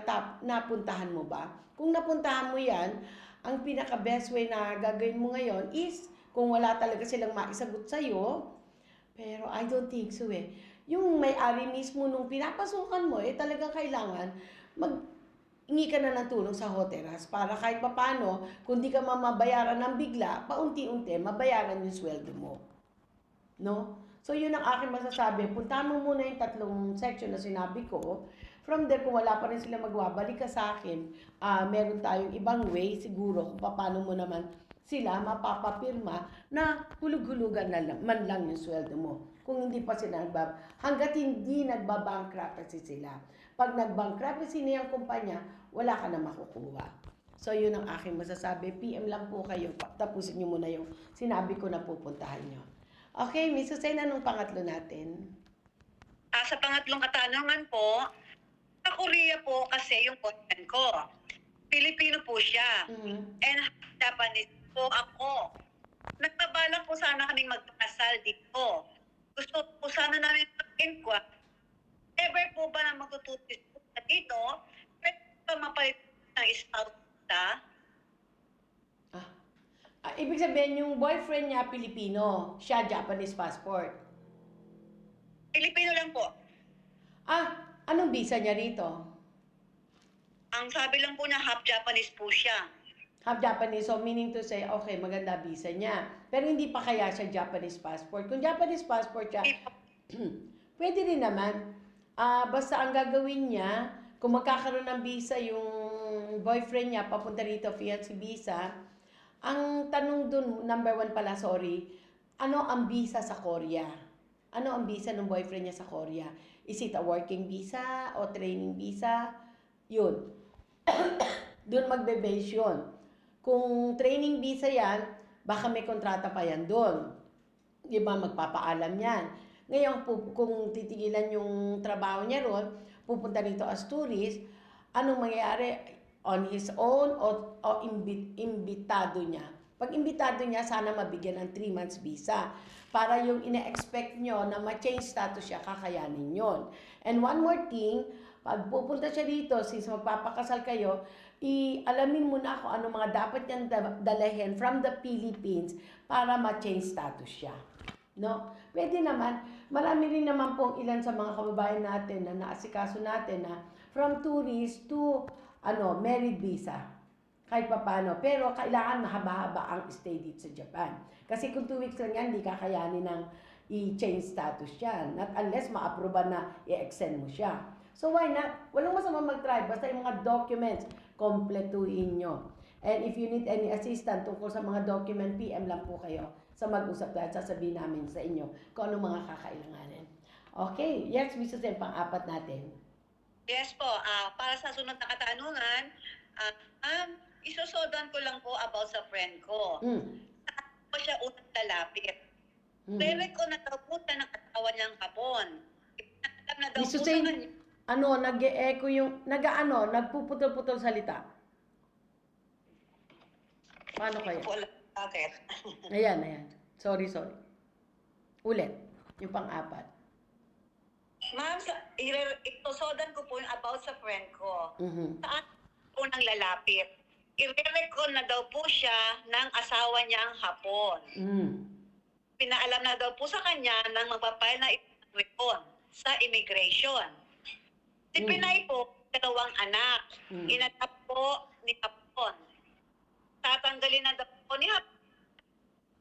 napuntahan mo ba? Kung napuntahan mo yan, ang pinaka-best way na gagawin mo ngayon is, kung wala talaga silang maisagot sa'yo, pero I don't think so yung may-ari mismo nung pinapasukan mo, talagang kailangan mag-ingi ka na ng tulong sa Hoteras para kahit papano, kung di ka mamabayaran ng bigla, paunti-unti, mabayaran yung sweldo mo. No? So, yun ang aking masasabi. Puntahan mo muna yung tatlong section na sinabi ko. From there, kung wala pa rin sila magbabalik ka sa akin, meron tayong ibang way siguro kung paano mo naman sila mapapapirma na hulug-hulugan man lang yung sweldo mo. Kung hindi pa sila hanggat hindi nagbabankruptcy sila. Pag nagbankruptcy na yung kumpanya, wala ka na makukuha. So, yun ang aking masasabi. PM lang po kayo. Tapusin nyo muna yung sinabi ko na pupuntahan nyo. Okay, Miss Susan, anong pangatlo natin? Sa pangatlong katanungan po, sa Korea po kasi yung boyfriend ko. Pilipino po siya. And Japanese po ako. Nagbabalak po sana kaming magpakasal dito. Gusto po sana namin mag-inquire. Ever po ba na magtututis po dito? Pwede ba mapalit ng spouse ta? Ibig sabihin, yung boyfriend niya Pilipino, siya Japanese passport. Pilipino lang po. Anong visa niya rito? Ang sabi lang po na half Japanese po siya. Half Japanese, so meaning to say, okay, maganda visa niya. Pero hindi pa kaya siya Japanese passport. Kung Japanese passport siya, pwede rin naman. Basta ang gagawin niya, kung magkakaroon ng visa yung boyfriend niya, papunta rito, fiancé visa, ang tanong dun, number 1 pala, sorry, ano ang visa sa Korea? Ano ang visa ng boyfriend niya sa Korea? Is it a working visa o training visa? Yun. Doon magbe-base yun. Kung training visa yan, baka may kontrata pa yan doon. Di ba, magpapaalam yan. Ngayon, kung titigilan yung trabaho niya ron, pupunta rito as tourist, anong mangyayari? On his own o imbitado niya. Pag imbitado niya, sana mabigyan ng 3 months visa. Para yung ina-expect nyo na ma-change status siya, kakayanin yon. And one more thing, pag pupunta siya dito, since magpapakasal kayo, alamin mo na kung ano mga dapat niyang dalahin from the Philippines para ma-change status siya. No? Pwede naman, marami rin naman pong ilan sa mga kababayan natin na naasikaso natin na from tourist to married visa. Kahit pa paano. Pero kailangan mahaba-haba ang stay dito sa Japan. Kasi kung 2 weeks lang yan, hindi kakayanin ng i-change status yan. Not unless ma-approve na i-extend mo siya. So why not? Walang masama mag-try. Basta yung mga documents, kompletuhin nyo. And if you need any assistance tungkol sa mga document, PM lang po kayo sa mag-usap at sasabihin namin sa inyo kung anong mga kakailanganin. Okay. Yes, Mrs. M, pang-apat natin. Yes po, para sa sunod na katanungan, isosodan ko lang po about sa friend ko. Saan po siya unang lalapit? Direct ko na daw po ng katawan niyang kapon. Alam na daw po sa kanya. nag-e-echo yung, nagpuputol-putol salita. Paano kaya? Wala. Bakit? Ayan. Sorry. Ulit, yung pang-apat. Ma'am, itusodan ko po yung about sa friend ko. Mhm. Saan po nang lalapit? I-recall na daw po siya ng asawa niyang hapon. Pinaalam na daw po sa kanya ng magpapile na immigration sa immigration. Si Pinay po, 2 anak. Inatap po ni Hapon. Tatanggalin na daw po ni Hapon.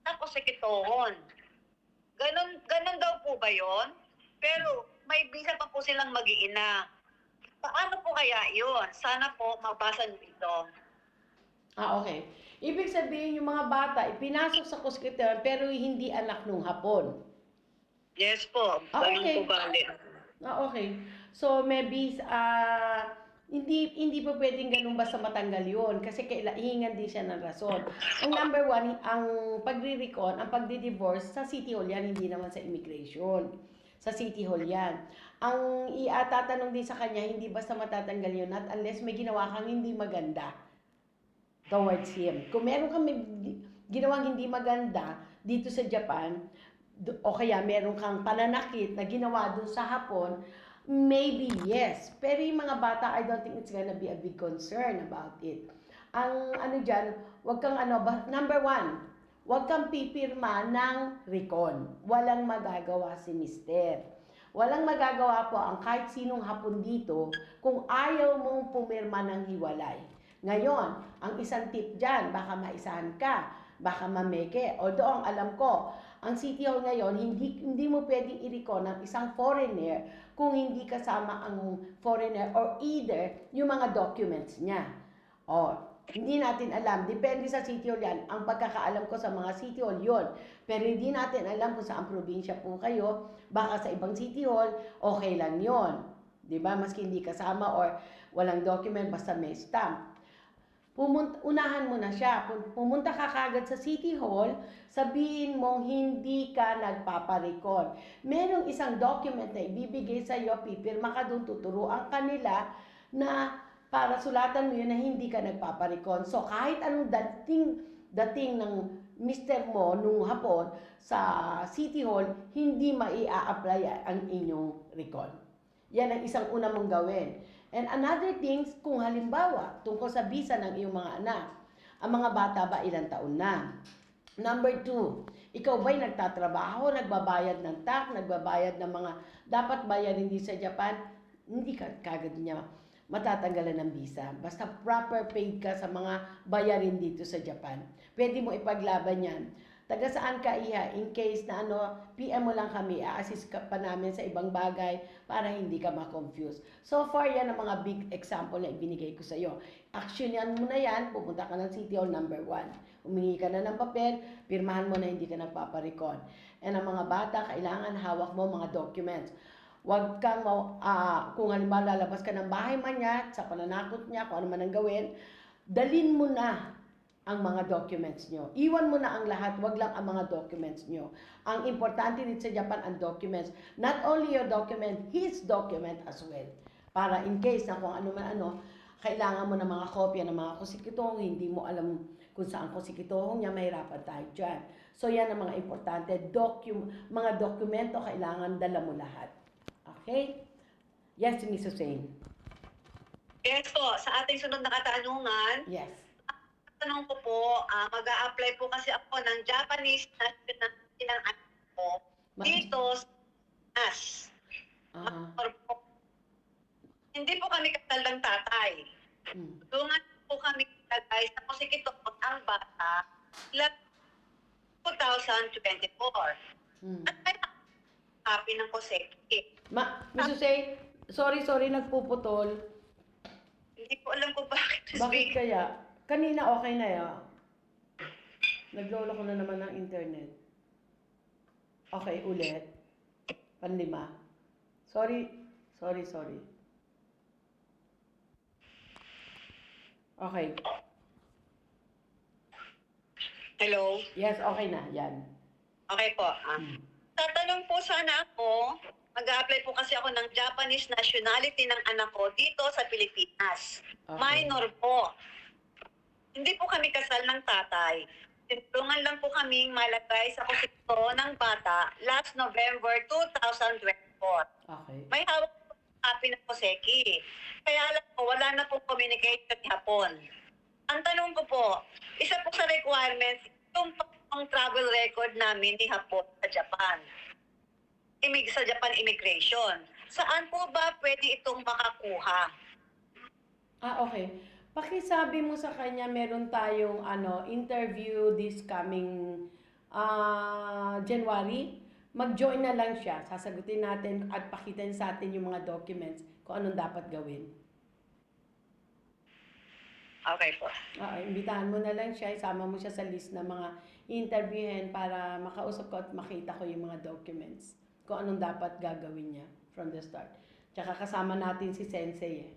Tapos sa Kitohon. Ganon daw po ba yon? Pero may bisa pa po silang mag-iina. Paano po kaya yun? Sana po mabasa niyo ito. Okay. Ibig sabihin yung mga bata, ipinasok sa kuskiter pero hindi anak nung Hapon. Yes po. Ganun Okay. po bali. Okay. So maybe hindi pa pwedeng ganun basta matanggal yun kasi hihingan din siya ng rason. Ang number 1, ang pagre-recon, ang pagdi-divorce sa City Hall yan, hindi naman sa immigration. Sa City Hall yan. Ang tatanong din sa kanya, hindi basta matatanggal yun not unless may ginawa kang hindi maganda towards him. Kung meron kang ginawang hindi maganda dito sa Japan, o kaya meron kang pananakit na ginawa dun sa Hapon, maybe yes. Pero yung mga bata, I don't think it's gonna be a big concern about it. Ang dyan, wag kang number 1, wag kang pipirma ng recon. Walang magagawa si Mister. Walang magagawa po ang kahit sinong Hapon dito kung ayaw mong pumirma ng hiwalay. Ngayon, ang isang tip dyan, baka maisahan ka, baka mameke. Although ang alam ko, ang City Hall ngayon, hindi mo pwedeng i-recon ng isang foreigner kung hindi kasama ang foreigner or either yung mga documents niya. Hindi natin alam. Depende sa City Hall yan. Ang pagkakaalam ko sa mga City Hall yun. Pero hindi natin alam kung saan probinsya po kayo. Baka sa ibang City Hall, okay lang yun. Diba? Maski hindi kasama or walang document, basta may stamp. Unahan mo na siya. Pumunta ka kagad sa City Hall, sabihin mong hindi ka nagpaparikon. Merong isang document na ibibigay sa iyo, pipirma ka doon, tuturuan kanila na para sulatan mo yun na hindi ka nagpaparikon. So kahit anong dating ng mister mo nung Hapon sa City Hall, hindi mai-a-apply ang inyong recon. Yan ang isang una mong gawin. And another thing, kung halimbawa, tungkol sa visa ng iyong mga anak, ang mga bata ba ilang taon na? Number 2, ikaw ba'y nagtatrabaho, nagbabayad ng tax, nagbabayad ng mga dapat bayarin din sa Japan? Hindi ka kagad niya matatanggalan ng visa. Basta proper paid ka sa mga bayarin dito sa Japan. Pwede mo ipaglaban yan. Taga saan ka, Iha? In case na PM mo lang kami, a-assist ka pa namin sa ibang bagay para hindi ka ma-confuse. So far, yan ang mga big example na ibinigay ko sa iyo. Actionan mo na yan, pupunta ka ng City Hall number 1. Humingi ka na ng papel, pirmahan mo na hindi ka nagpaparikon. And ang mga bata, kailangan hawak mo mga documents. Huwag kang, kung halimbawa lalabas ka ng bahay man niya, sa pananakot niya, kung ano man ang gawin, dalin mo na ang mga documents nyo. Iwan mo na ang lahat, wag lang ang mga documents nyo. Ang importante dito sa Japan, ang documents. Not only your document, his document as well. Para in case na kung ano man kailangan mo ng mga kopya ng mga kusikitohong, hindi mo alam kung saan kusikitohong niya, mahirapan tayo dyan. So yan ang mga importante. Mga dokumento, kailangan dala mo lahat. Okay? Yes, Miss Hussein. Yes po, sa ating sunod na katanungan, Yes. tanong ko po, mag-a-apply po kasi ako ng Japanese nationality ng anak ko dito sa Pinas. Hindi po kami kasal ng tatay. Doon po kami tagay sa Kusikito ang bata 2024. At may happy ng Kusiki. Miss Hussein, sorry, nagpuputol. Hindi ko alam kung bakit. Bakit kaya? Kanina okay na ya. Naglolo ko na naman ng internet. Okay, ulit. Panlima. Sorry. Okay. Hello? Yes, okay na. Yan. Okay po. Tatanong po sana ako Mag-a-apply po kasi ako ng Japanese nationality ng anak ko dito sa Pilipinas. Okay. Minor po. Hindi po kami kasal ng tatay. Tinulungan lang po kaming malagay sa posisyon ng bata last November 2024. Okay. May hawak po copy ng Koseki. Kaya alam ko, wala na pong communication sa Hapon. Ang tanong ko po, isa po sa requirements, yung pang travel record namin ni Hapon sa Japan. Sa Japan Immigration. Saan po ba pwede itong makakuha? Okay. Pakisabi mo sa kanya, meron tayong interview this coming January. Mag-join na lang siya. Sasagutin natin at pakita niya sa atin yung mga documents kung anong dapat gawin. Okay po. Imbitahan mo na lang siya, isama mo siya sa list ng mga interviewin para makausap ko at makita ko yung mga documents. Kung anong dapat gagawin niya from the start. Tsaka kasama natin si Sensei eh.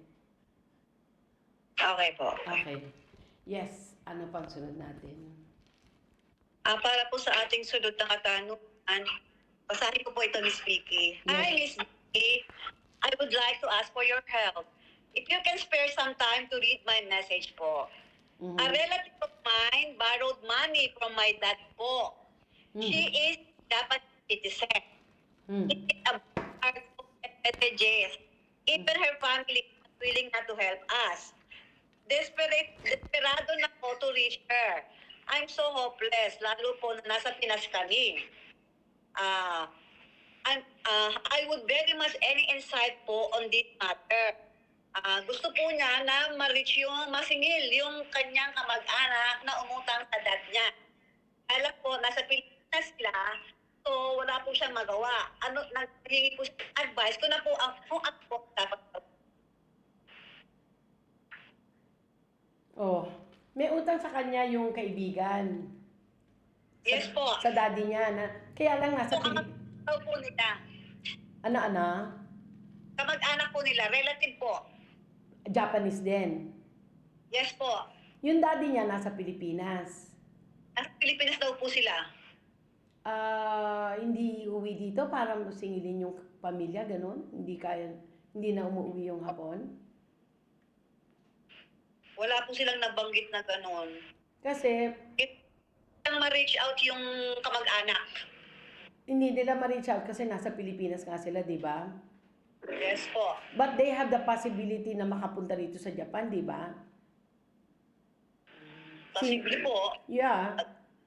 Okay po. Okay. Yes. Ano pang sunod natin? Para po sa ating sunod na katanungan, basahin ko po ito, Miss Vicky. Yes. Hi, Miss Vicky. I would like to ask for your help. If you can spare some time to read my message po. A relative of mine borrowed money from my dad po. She is Japanese citizen. It is a part of advantages. Even her family is willing not to help us. Desperado na po to reach her. I'm so hopeless, lalo po na nasa Pinas kami. I would very much any insight po on this matter. Gusto po niya na ma-reach yung masingil, yung kanyang kamag-anak na umutang sa dad niya. Alam po, nasa Pilipinas sila, so wala po siyang magawa. Naghingi po siya advice ko na po kung ako po dapat. May utang sa kanya yung kaibigan. Yes po. Sa daddy niya na kaya lang nasa Pilipinas. Po nila. Ano? Kamag-anak po nila, relative po. Japanese din. Yes po. Yung daddy niya nasa Pilipinas. Nasa Pilipinas daw po sila. Hindi uwi dito para singilin yung pamilya, ganun? Hindi na umuwi yung Hapon? Wala po silang nabanggit na ganun. Kasi, Ang ma-reach out yung kamag-anak. hindi nila ma-reach out kasi nasa Pilipinas nga sila, di ba? Yes po. But they have the possibility na makapunta rito sa Japan, di ba? Posible po. Yeah.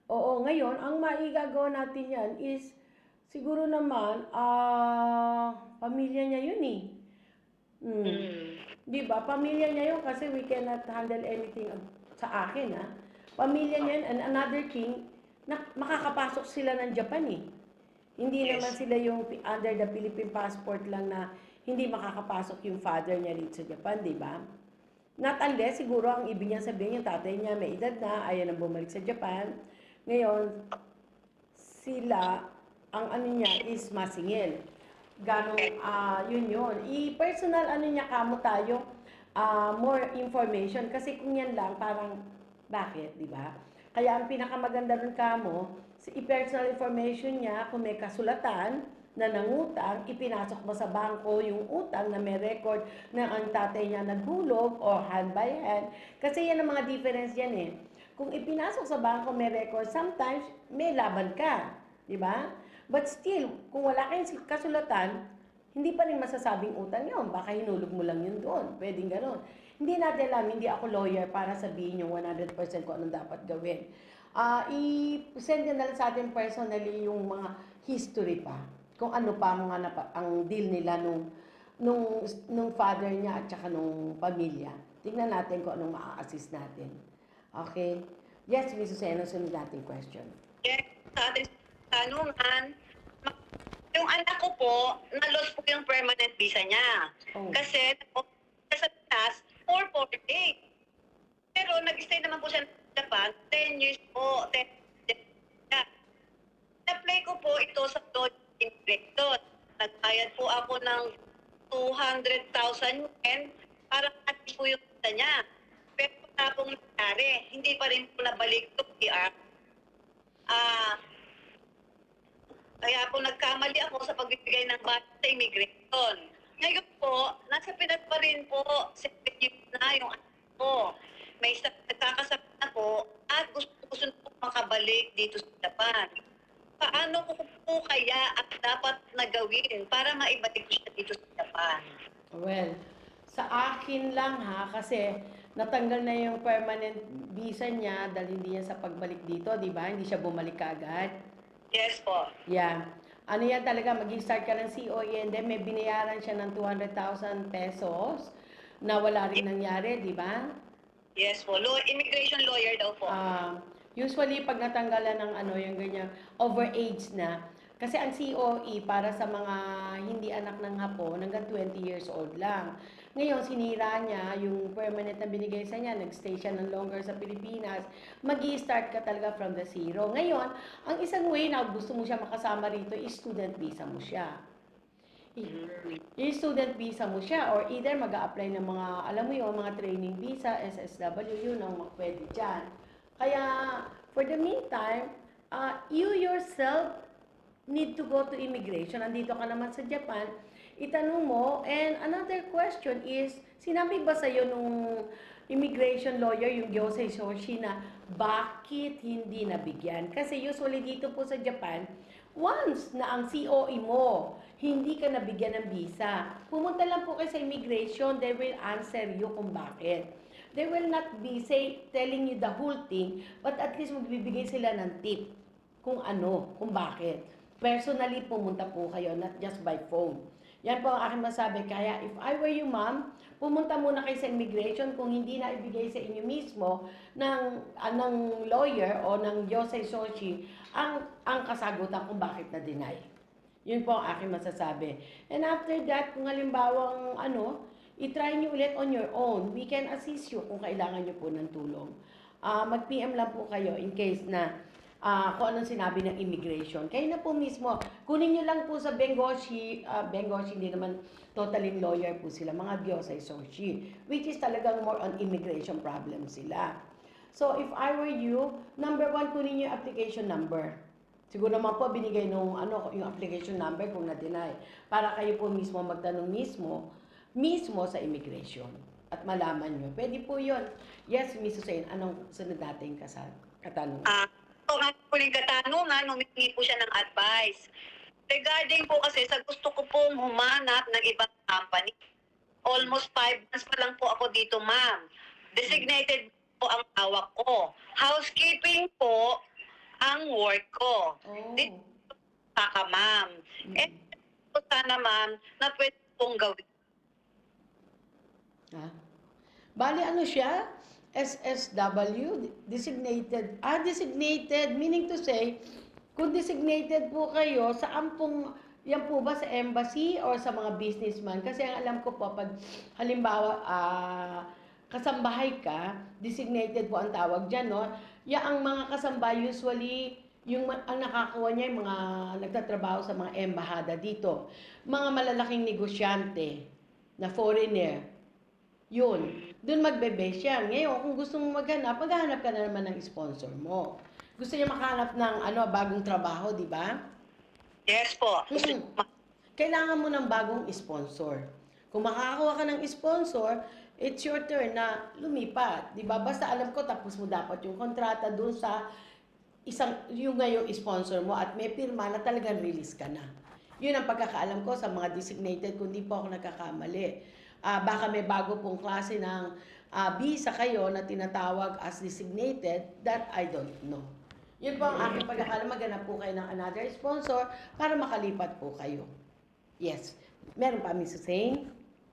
Oo, ngayon, ang maigagawa natin yan is, siguro naman, pamilya niya yun eh. Di ba? Pamilya niya yun kasi we cannot handle anything sa akin, ha? Pamilya niya yun, and another thing, makakapasok sila ng Japan eh. Hindi naman sila yung under the Philippine passport lang na hindi makakapasok yung father niya dito sa Japan, di ba? Not unless, siguro ang ibig niya sabihin, yung tatay niya may edad na, ayaw nang bumalik sa Japan. Ngayon, sila, ang ano niya is masingil. Ganong, yun. I-personal ano niya kamo tayo, more information. Kasi kung yan lang, parang, bakit, di ba? Kaya ang pinakamaganda nun kamo, i-personal information niya, kung may kasulatan na nangutang, ipinasok mo sa bangko yung utang na may record na ang tatay niya naghulog o hand by hand. Kasi yan ang mga difference yan eh. Kung ipinasok sa bangko may record, sometimes may laban ka. Di ba? But still, kung wala kayong kasulatan, hindi pa rin masasabing utang yun. Baka hinulog mo lang yun doon. Pwedeng gano'n. Hindi natin alam, hindi ako lawyer para sabihin yung 100% kung anong dapat gawin. I-send nyo na lang sa atin personally yung mga history pa. Kung ano pa ang deal nila nung father niya at saka nung pamilya. Tingnan natin kung anong maa-assist natin. Okay? Yes, Mrs. Suseno, sunod natin question. Yes, sa ating tanungan, yung anak ko po, na-lost po yung permanent visa niya. Kasi, sa Pinas, for 4 days. Pero, nag-stay naman po siya sa Japan, 10 years po, 10 years. Na-apply ko po ito sa Immigration. Nagbayad po ako ng 200,000 yen para at po yung visa niya. Pero wala pong nangyari. Hindi pa rin po nabalik to PR. Kaya po nagkamali ako sa pagbibigay ng bata sa immigration. Ngayon po, nasa Pinas pa rin po, 7 years na yung anak ko. May nagkakasakit na po at gusto po makabalik dito sa Japan. Paano ko po kaya at dapat na gawin para maibalik ko siya dito sa Japan? Well, sa akin lang ha, kasi natanggal na yung permanent visa niya dahil hindi niya sa pagbalik dito, di ba? Hindi siya bumalik kaagad. Yes po. Yeah. Ano yan talaga, mag-start ka ng COE and then may binayaran siya ng 200,000 pesos na wala rin nangyari, di ba? Yes po. Immigration lawyer daw po. Usually, pag natanggalan ng ano, yung ganyan, overage na, kasi ang COE para sa mga hindi anak ng Hapon, hanggang 20 years old lang. Ngayon, sinira niya yung permanent na binigay sa niya, nag-stay siya ng longer sa Pilipinas, mag-i-start ka talaga from the zero. Ngayon, ang isang way na gusto mo siya makasama rito is student visa mo siya. Yung student visa mo siya or either mag-a-apply ng mga, alam mo yun, mga training visa, SSW, yun ang pwede dyan. Kaya, for the meantime, you yourself need to go to immigration. Andito ka naman sa Japan, itanong mo. And another question is, sinabi ba sa'yo nung immigration lawyer, yung Yosei Shoshi, na bakit hindi nabigyan? Kasi usually dito po sa Japan, once na ang COE mo, hindi ka nabigyan ng visa, pumunta lang po kayo sa immigration, they will answer you kung bakit. They will not be telling you the whole thing, but at least magbibigay sila ng tip kung ano, kung bakit. Personally, pumunta po kayo, not just by phone. Yan po ang aking masabi. Kaya if I were you, ma'am, pumunta muna kayo sa immigration kung hindi na ibigay sa inyo mismo ng lawyer o ng Yosei Shoshi ang kasagutan kung bakit na-deny. Yun po ang aking masasabi. And after that, kung halimbawang i-try nyo ulit on your own. We can assist you kung kailangan nyo po ng tulong. Mag-PM lang po kayo in case na kung anong sinabi ng immigration. Kayo na po mismo, kunin nyo lang po sa Bengoshi, hindi naman totally lawyer po sila, mga Gyosei Shoshi, which is talagang more on immigration problem sila. So, if I were you, number 1, kunin nyo yung application number. Siguro naman po, binigay nung yung application number kung na-deny. Para kayo po mismo magtanong mismo sa immigration. At malaman nyo. Pwede po yun. Yes, Miss Hussein, anong sunod natin katanungan? Ang huling katanungan, humingi po siya ng advice. Regarding po kasi sa gusto ko pong humanap ng ibang company. Almost 5 months pa lang po ako dito, ma'am. Designated po ang hawak ko. Housekeeping po ang work ko. Dito ka, ma'am. Sana, ma'am, na pwede pong gawin. Bali, siya? SSW, designated. Designated, meaning to say, kung designated po kayo, saan pong, yan po ba sa embassy or sa mga businessman? Kasi ang alam ko po, pag halimbawa, kasambahay ka, designated po ang tawag dyan, no? Ang mga kasambahay, usually, ang nakakuha niya, yung mga nagtatrabaho sa mga embahada dito. Mga malalaking negosyante na foreigner, yun, doon magbe-base yan. Ngayon, kung gusto mo maghanap ka na naman ng sponsor mo. Gusto niya makahanap ng bagong trabaho, di ba? Yes po. Kailangan mo ng bagong sponsor. Kung makakakuha ka ng sponsor, it's your turn na lumipat. Di ba? Basta alam ko, tapos mo dapat yung kontrata doon sa yung ngayong sponsor mo at may pirma na talagang release ka na. Yun ang pagkakaalam ko sa mga designated, kung di po ako nagkakamali. Baka may bago pong klase ng visa kayo na tinatawag as designated, that I don't know. Yun po ang aking pagkakaalam. Maghanap po kayo ng another sponsor para makalipat po kayo. Yes. Meron pa, Miss Hussein?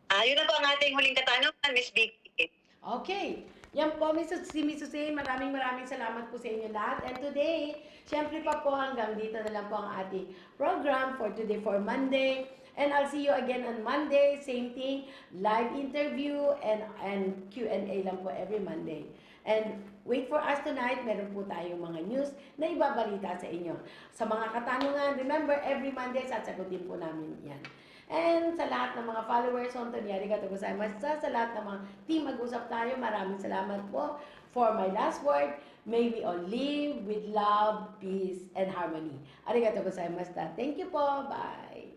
Yun na po ang ating huling katanungan, Miss Vicky. Okay. Yan po, Miss Hussein. Maraming salamat po sa inyo lahat. And today, syempre pa po hanggang dito na lang po ang ating program for today, for Monday. And I'll see you again on Monday. Same thing, live interview and Q&A lang po every Monday. And wait for us tonight. Meron po tayong mga news na ibabalita sa inyo. Sa mga katanungan, remember, every Monday, sasagutin po namin yan. And sa lahat ng mga followers, Honton Yari Katagusay, sa lahat ng mga team Mag-usap Tayo, maraming salamat po For my last word, may we all live with love, peace, and harmony. Arigatou gozaimashita. Thank you po. Bye.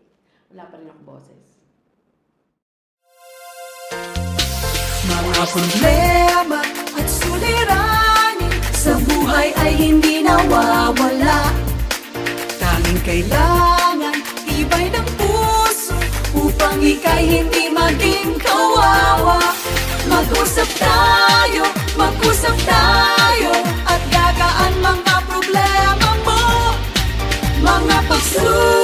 Wala pa rin ako boses. Mga problema at suliranin sa buhay ay hindi nawawala. Tanging kailangan tibay ng puso upang ika'y hindi maging kawawa. Mag-usap tayo at gagaan mga problema mo. Mga pagsusunod